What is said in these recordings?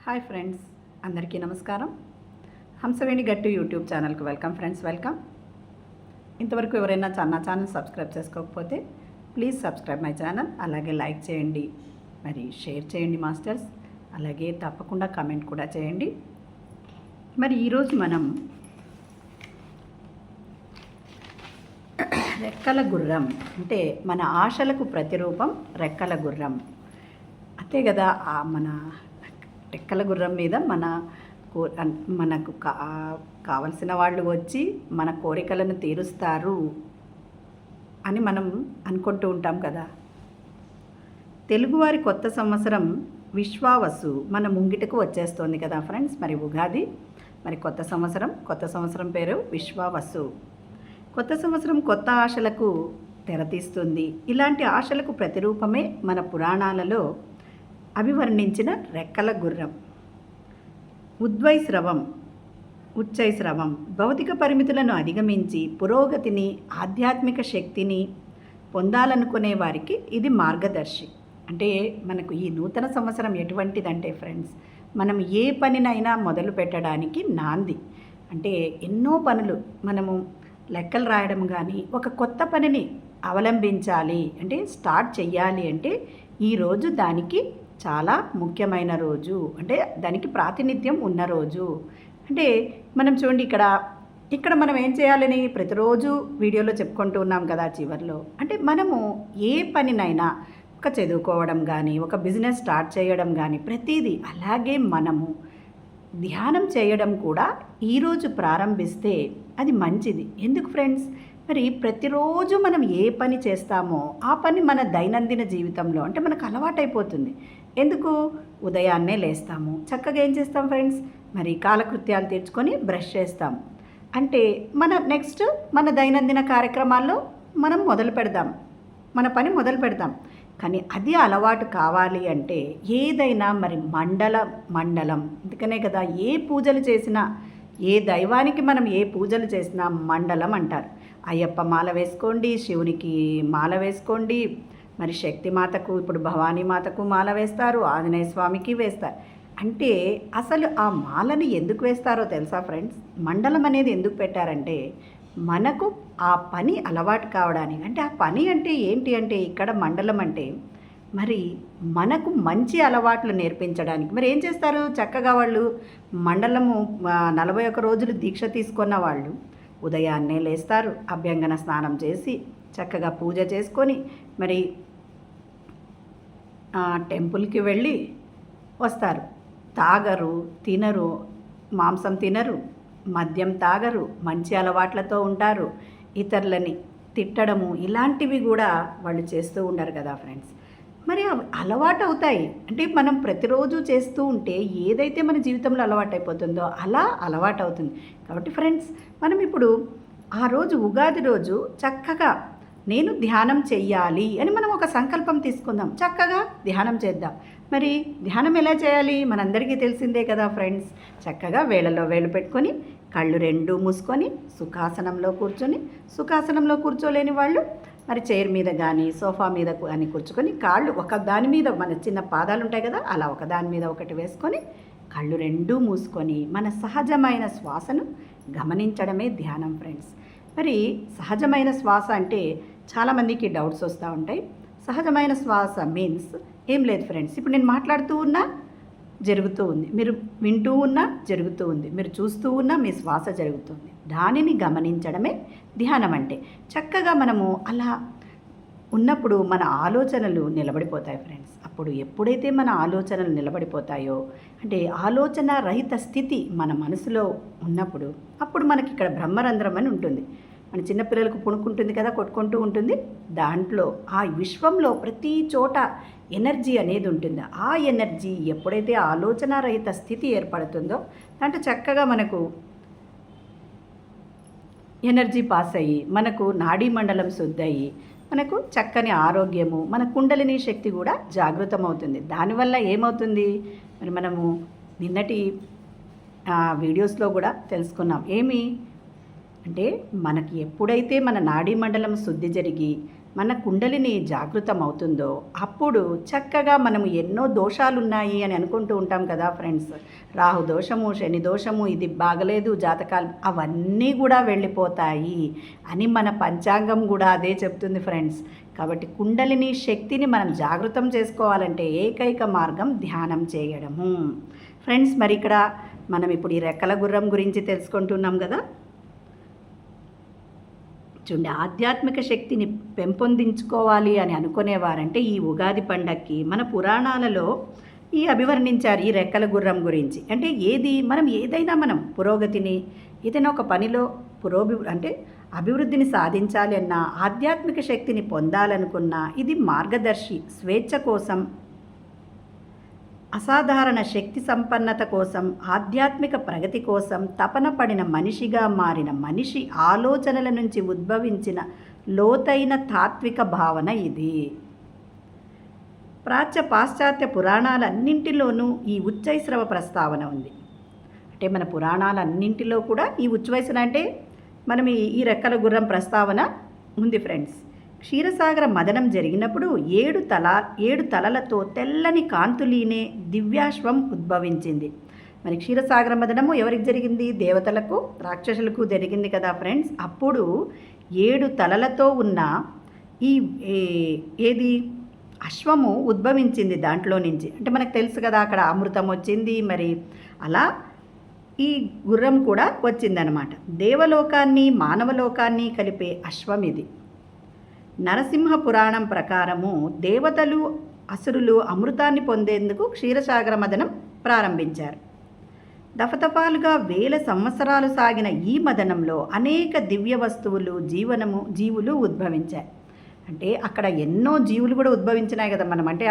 Hi friends, అందరికీ నమస్కారం. హంసవేణి గట్టు యూట్యూబ్ ఛానల్కి వెల్కమ్ ఫ్రెండ్స్, వెల్కమ్. ఇంతవరకు ఎవరైనా నా ఛానల్ సబ్స్క్రైబ్ చేసుకోకపోతే ప్లీజ్ సబ్స్క్రైబ్ మై ఛానల్. అలాగే లైక్ చేయండి, మరి షేర్ చేయండి మాస్టర్స్. అలాగే తప్పకుండా కామెంట్ కూడా చేయండి. మరి ఈరోజు మనం రెక్కల గుర్రం అంటే మన ఆశలకు ప్రతిరూపం రెక్కల గుర్రం. అంతే కదా, మన రెక్కల గుర్రం మీద మనకు కావలసిన వాళ్ళు వచ్చి మన కోరికలను తీరుస్తారు అని మనం అనుకుంటూ ఉంటాం కదా. తెలుగువారి కొత్త సంవత్సరం విశ్వావసు మన ముంగిటకు వచ్చేస్తోంది కదా ఫ్రెండ్స్. మరి ఉగాది, మరి కొత్త సంవత్సరం పేరు విశ్వావసు. కొత్త సంవత్సరం కొత్త ఆశలకు తెరతీస్తుంది. ఇలాంటి ఆశలకు ప్రతిరూపమే మన పురాణాలలో అభివర్ణించిన రెక్కల గుర్రం. ఉచ్చైస్రవం భౌతిక పరిమితులను అధిగమించి పురోగతిని, ఆధ్యాత్మిక శక్తిని పొందాలనుకునే వారికి ఇది మార్గదర్శి. అంటే మనకు ఈ నూతన సంవత్సరం ఎటువంటిదంటే ఫ్రెండ్స్, మనం ఏ పనినైనా మొదలు పెట్టడానికి నాంది. అంటే ఎన్నో పనులు మనము లెక్కలు రాయడం కానీ, ఒక కొత్త పనిని అవలంబించాలి అంటే, స్టార్ట్ చెయ్యాలి అంటే ఈరోజు దానికి చాలా ముఖ్యమైన రోజు, అంటే దానికి ప్రాతినిధ్యం ఉన్న రోజు. అంటే మనం చూడండి, ఇక్కడ మనం ఏం చేయాలని ప్రతిరోజు వీడియోలో చెప్పుకుంటూ ఉన్నాం కదా చివర్లో. అంటే మనము ఏ పనినైనా, ఒక చదువుకోవడం కానీ, ఒక బిజినెస్ స్టార్ట్ చేయడం కానీ, ప్రతిదీ అలాగే మనము ధ్యానం చేయడం కూడా ఈరోజు ప్రారంభిస్తే అది మంచిది. ఎందుకు ఫ్రెండ్స్, మరి ప్రతిరోజు మనం ఏ పని చేస్తామో ఆ పని మన దైనందిన జీవితంలో అంటే మనకు అలవాటైపోతుంది. ఎందుకు, ఉదయాన్నే లేస్తాము, చక్కగా ఏం చేస్తాం ఫ్రెండ్స్, మరి కాలకృత్యాలు తీర్చుకొని బ్రష్ చేస్తాం. అంటే మన దైనందిన కార్యక్రమాల్లో మనం మన పని మొదలు పెడదాం. కానీ అది అలవాటు కావాలి అంటే ఏదైనా మరి మండలం అందుకనే కదా, ఏ పూజలు చేసినా, ఏ దైవానికి మనం ఏ పూజలు చేసినా మండలం అంటారు. అయ్యప్ప మాల వేసుకోండి, శివునికి మాల వేసుకోండి, మరి శక్తిమాతకు, ఇప్పుడు భవానీ మాతకు మాల వేస్తారు, ఆంజనేయ స్వామికి వేస్తారు. అంటే అసలు ఆ మాలను ఎందుకు వేస్తారో తెలుసా ఫ్రెండ్స్? మండలం అనేది ఎందుకు పెట్టారంటే మనకు ఆ పని అలవాటు కావడానికి. అంటే ఆ పని అంటే ఏంటి అంటే, ఇక్కడ మండలం అంటే మరి మనకు మంచి అలవాట్లు నేర్పించడానికి. మరి ఏం చేస్తారు, చక్కగా వాళ్ళు మండలము 41 రోజులు దీక్ష తీసుకున్న వాళ్ళు ఉదయాన్నే లేస్తారు, అభ్యంగన స్నానం చేసి చక్కగా పూజ చేసుకొని మరి టెంపుల్కి వెళ్ళి వస్తారు. తాగరు, తినరు, మాంసం తినరు, మద్యం తాగరు, మంచి అలవాట్లతో ఉంటారు. ఇతరులని తిట్టడము ఇలాంటివి కూడా వాళ్ళు చేస్తూ ఉండరు కదా ఫ్రెండ్స్. మరి అలవాటు అవుతాయి. అంటే మనం ప్రతిరోజు చేస్తూ ఉంటే ఏదైతే మన జీవితంలో అలవాటు అయిపోతుందో అలా అలవాటు అవుతుంది. కాబట్టి ఫ్రెండ్స్, మనం ఇప్పుడు ఆ రోజు ఉగాది రోజు చక్కగా నేను ధ్యానం చెయ్యాలి అని మనం ఒక సంకల్పం తీసుకుందాం, చక్కగా ధ్యానం చేద్దాం. మరి ధ్యానం ఎలా చేయాలి మనందరికీ తెలిసిందే కదా ఫ్రెండ్స్. చక్కగా వేళలో వేళ్ళు పెట్టుకొని, కళ్ళు రెండు మూసుకొని సుఖాసనంలో కూర్చోలేని వాళ్ళు మరి చైర్ మీద కానీ, సోఫా మీద కానీ కూర్చుకొని, కాళ్ళు ఒక దాని మీద, మన చిన్న పాదాలు ఉంటాయి కదా, అలా ఒకదాని మీద ఒకటి వేసుకొని కళ్ళు రెండూ మూసుకొని మన సహజమైన శ్వాసను గమనించడమే ధ్యానం ఫ్రెండ్స్. మరి సహజమైన శ్వాస అంటే చాలామందికి డౌట్స్ వస్తూ ఉంటాయి. సహజమైన శ్వాస మీన్స్ ఏం లేదు ఫ్రెండ్స్, ఇప్పుడు నేను మాట్లాడుతూ ఉన్నా జరుగుతూ ఉంది, మీరు వింటూ ఉన్నా జరుగుతూ ఉంది, మీరు చూస్తూ ఉన్నా మీ శ్వాస జరుగుతుంది. దానిని గమనించడమే ధ్యానం అంటే. చక్కగా మనము అలా ఉన్నప్పుడు మన ఆలోచనలు నిలబడిపోతాయి ఫ్రెండ్స్. అప్పుడు ఎప్పుడైతే మన ఆలోచనలు నిలబడిపోతాయో, అంటే ఆలోచన రహిత స్థితి మన మనసులో ఉన్నప్పుడు, అప్పుడు మనకి ఇక్కడ బ్రహ్మరంధ్రం అని ఉంటుంది. మన చిన్నపిల్లలకు పుణుకుంటుంది కదా, కొట్టుకుంటూ ఉంటుంది. దాంట్లో ఆ విశ్వంలో ప్రతి చోట ఎనర్జీ అనేది ఉంటుంది. ఆ ఎనర్జీ ఎప్పుడైతే ఆలోచన రహిత స్థితి ఏర్పడుతుందో దాంట్లో చక్కగా మనకు ఎనర్జీ పాస్ అయ్యి, మనకు నాడీ మండలం శుద్ధి అయ్యి, మనకు చక్కని ఆరోగ్యము, మన కుండలిని శక్తి కూడా జాగృతమవుతుంది. దానివల్ల ఏమవుతుంది, మరి మనము నిన్నటి వీడియోస్లో కూడా తెలుసుకున్నాం. ఏమి అంటే, మనకి ఎప్పుడైతే మన నాడీ మండలం శుద్ధి జరిగి మన కుండలిని జాగృతం అవుతుందో అప్పుడు చక్కగా మనం ఎన్నో దోషాలు ఉన్నాయి అని అనుకుంటూ ఉంటాం కదా ఫ్రెండ్స్. రాహు దోషము, శని దోషము, ఇది బాగలేదు జాతకాలు, అవన్నీ కూడా వెళ్ళిపోతాయి అని మన పంచాంగం కూడా అదే చెప్తుంది ఫ్రెండ్స్. కాబట్టి కుండలిని శక్తిని మనం జాగృతం చేసుకోవాలంటే ఏకైక మార్గం ధ్యానం చేయడము ఫ్రెండ్స్. మరి ఇక్కడ మనం ఇప్పుడు ఈ రెక్కల గుర్రం గురించి తెలుసుకుంటున్నాం కదా. చూడండి, ఆధ్యాత్మిక శక్తిని పెంపొందించుకోవాలి అని అనుకునేవారంటే ఈ ఉగాది పండగకి మన పురాణాలలో ఈ అభివర్ణించారు ఈ రెక్కల గుర్రం గురించి. అంటే మనం ఏదైనా పురోగతిని, ఏదైనా ఒక పనిలో అంటే అభివృద్ధిని సాధించాలి అన్నా, ఆధ్యాత్మిక శక్తిని పొందాలనుకున్నా ఇది మార్గదర్శి. స్వేచ్ఛ కోసం, అసాధారణ శక్తి సంపన్నత కోసం, ఆధ్యాత్మిక ప్రగతి కోసం తపన పడిన మనిషిగా మారిన మనిషి ఆలోచనల నుంచి ఉద్భవించిన లోతైన తాత్విక భావన ఇది. పాశ్చాత్య పురాణాలన్నింటిలోనూ ఈ ఉచ్చైశ్రవ ప్రస్తావన ఉంది. అంటే మన పురాణాలన్నింటిలో కూడా ఈ ఉచ్ఛ్వైసన అంటే మనం ఈ రెక్కల గుర్రం ప్రస్తావన ఉంది ఫ్రెండ్స్. క్షీరసాగర మదనం జరిగినప్పుడు 7 తలలతో తెల్లని కాంతులీనే దివ్యాశ్వం ఉద్భవించింది. మరి క్షీరసాగర మదనము ఎవరికి జరిగింది? దేవతలకు, రాక్షసులకు జరిగింది కదా ఫ్రెండ్స్. అప్పుడు 7 తలలతో ఉన్న ఏది అశ్వము ఉద్భవించింది దాంట్లో నుంచి. అంటే మనకు తెలుసు కదా, అక్కడ అమృతం వచ్చింది. మరి అలా ఈ గుర్రం కూడా వచ్చిందనమాట. దేవలోకాన్ని మానవలోకాన్ని కలిపే అశ్వం ఇది. నరసింహ పురాణం ప్రకారము దేవతలు, అసురులు అమృతాన్ని పొందేందుకు క్షీరసాగర మదనం ప్రారంభించారు. దఫదఫాలుగా 1000 సంవత్సరాలు సాగిన ఈ మదనంలో అనేక దివ్య వస్తువులు, జీవులు ఉద్భవించాయి. అంటే అక్కడ ఎన్నో జీవులు కూడా ఉద్భవించినాయి కదా. అంటే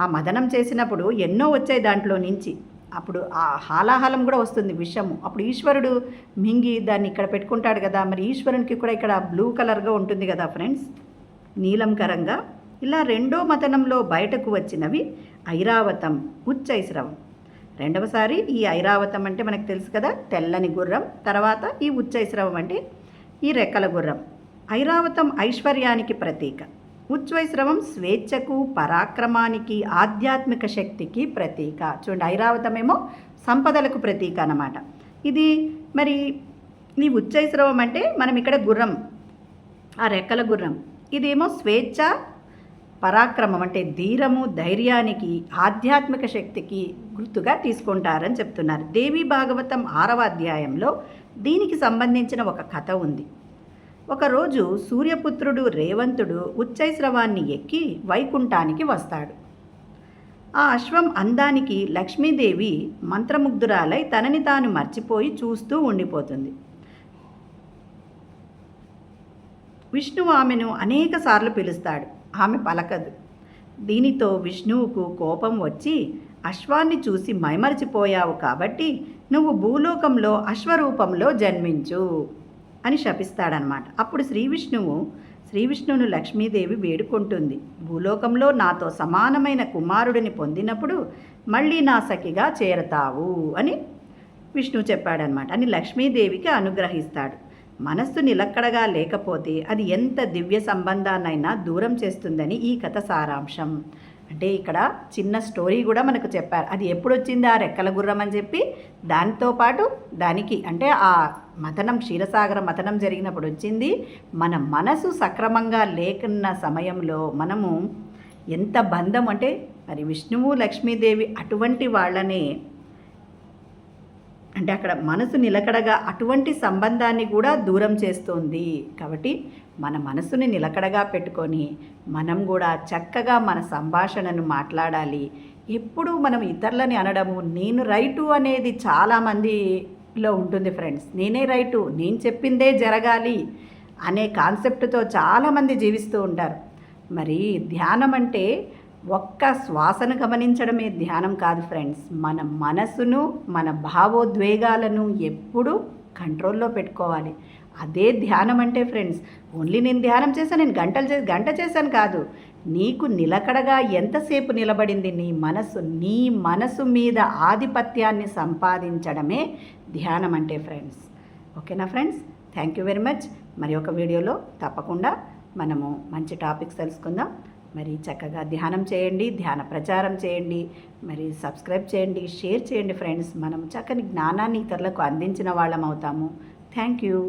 ఆ మదనం చేసినప్పుడు ఎన్నో వచ్చాయి దాంట్లో నుంచి. అప్పుడు ఆ హాలాహలం కూడా వస్తుంది, విషము. అప్పుడు ఈశ్వరుడు మింగి దాన్ని ఇక్కడ పెట్టుకుంటాడు కదా. మరి ఈశ్వరునికి కూడా ఇక్కడ బ్లూ కలర్గా ఉంటుంది కదా ఫ్రెండ్స్, నీలంకరంగా. ఇలా రెండో మదనంలో బయటకు వచ్చినవి ఐరావతం, ఉచ్చైశ్రవం. రెండవసారి ఈ ఐరావతం అంటే మనకు తెలుసు కదా, తెల్లని గుర్రం. తర్వాత ఈ ఉచ్చైశ్రవం అంటే ఈ రెక్కల గుర్రం. ఐరావతం ఐశ్వర్యానికి ప్రతీక, ఉచ్ఛ్వైశ్రవం స్వేచ్ఛకు, పరాక్రమానికి, ఆధ్యాత్మిక శక్తికి ప్రతీక. చూడండి, ఐరావతమేమో సంపదలకు ప్రతీక అన్నమాట. ఇది మరి ఈ ఉచ్ఛ్వైశ్రవం అంటే మనం ఇక్కడ గుర్రం, ఆ రెక్కల గుర్రం. ఇదేమో స్వేచ్ఛ, పరాక్రమం అంటే ధీరము, ధైర్యానికి, ఆధ్యాత్మిక శక్తికి గుర్తుగా తీసుకుంటారని చెప్తున్నారు. దేవి భాగవతం 6వ అధ్యాయంలో దీనికి సంబంధించిన ఒక కథ ఉంది. ఒకరోజు సూర్యపుత్రుడు రేవంతుడు ఉచ్చైశ్రవాన్ని ఎక్కి వైకుంఠానికి వస్తాడు. ఆ అశ్వం అందానికి లక్ష్మీదేవి మంత్రముగ్ధురాలై తనని తాను మర్చిపోయి చూస్తూ ఉండిపోతుంది. విష్ణువు ఆమెను అనేకసార్లు పిలుస్తాడు, ఆమె పలకదు. దీనితో విష్ణువుకు కోపం వచ్చి, అశ్వాన్ని చూసి మైమరిచిపోయావు కాబట్టి నువ్వు భూలోకంలో అశ్వరూపంలో జన్మించు అని శపిస్తాడనమాట. అప్పుడు శ్రీవిష్ణువును లక్ష్మీదేవి వేడుకుంటుంది, భూలోకంలో నాతో సమానమైన కుమారుడిని పొందినప్పుడు మళ్ళీ నా సఖిగా చేరతావు అని విష్ణువు చెప్పాడనమాట. అని లక్ష్మీదేవికి అనుగ్రహిస్తాడు. మనస్సు నిలక్కడగా లేకపోతే అది ఎంత దివ్య సంబంధాన్నైనా దూరం చేస్తుందని ఈ కథ సారాంశం. అంటే ఇక్కడ చిన్న స్టోరీ కూడా మనకు చెప్పారు. అది ఎప్పుడు వచ్చింది ఆ రెక్కల గుర్రం అని చెప్పి, దాంతోపాటు దానికి అంటే ఆ మథనం, క్షీరసాగర మథనం జరిగినప్పుడు వచ్చింది. మన మనసు సక్రమంగా లేకున్న సమయంలో మనము ఎంత బంధం అంటే మరి విష్ణువు లక్ష్మీదేవి అటువంటి వాళ్ళనే, అంటే అక్కడ మనసు నిలకడగా అటువంటి సంబంధాన్ని కూడా దూరం చేస్తుంది. కాబట్టి మన మనసుని నిలకడగా పెట్టుకొని మనం కూడా చక్కగా మన సంభాషణను మాట్లాడాలి. ఎప్పుడు మనం ఇతరులని అనడము, నేను రైటు అనేది చాలామందిలో ఉంటుంది ఫ్రెండ్స్. నేనే రైటు, నేను చెప్పిందే జరగాలి అనే కాన్సెప్ట్తో చాలామంది జీవిస్తూ ఉంటారు. మరి ధ్యానం అంటే ఒక్క శ్వాసను గమనించడమే ధ్యానం కాదు ఫ్రెండ్స్. మన మనసును, మన భావోద్వేగాలను ఎప్పుడూ కంట్రోల్లో పెట్టుకోవాలి. అదే ధ్యానం అంటే ఫ్రెండ్స్. ఓన్లీ నేను ధ్యానం చేశాను, నేను గంట చేశాను కాదు. నీకు నిలకడగా ఎంతసేపు నిలబడింది నీ మనసు మీద ఆధిపత్యాన్ని సంపాదించడమే ధ్యానం అంటే ఫ్రెండ్స్. ఓకేనా friends? Thank you very much. మరి ఒక వీడియోలో తప్పకుండా మనము మంచి టాపిక్స్ తెలుసుకుందాం. మరి చక్కగా ధ్యానం చేయండి, ధ్యాన ప్రచారం చేయండి, మరి సబ్స్క్రైబ్ చేయండి, షేర్ చేయండి ఫ్రెండ్స్. మనం చక్కని జ్ఞానాన్ని ఇతరులకు అందించిన వాళ్ళం అవుతాము. Thank you.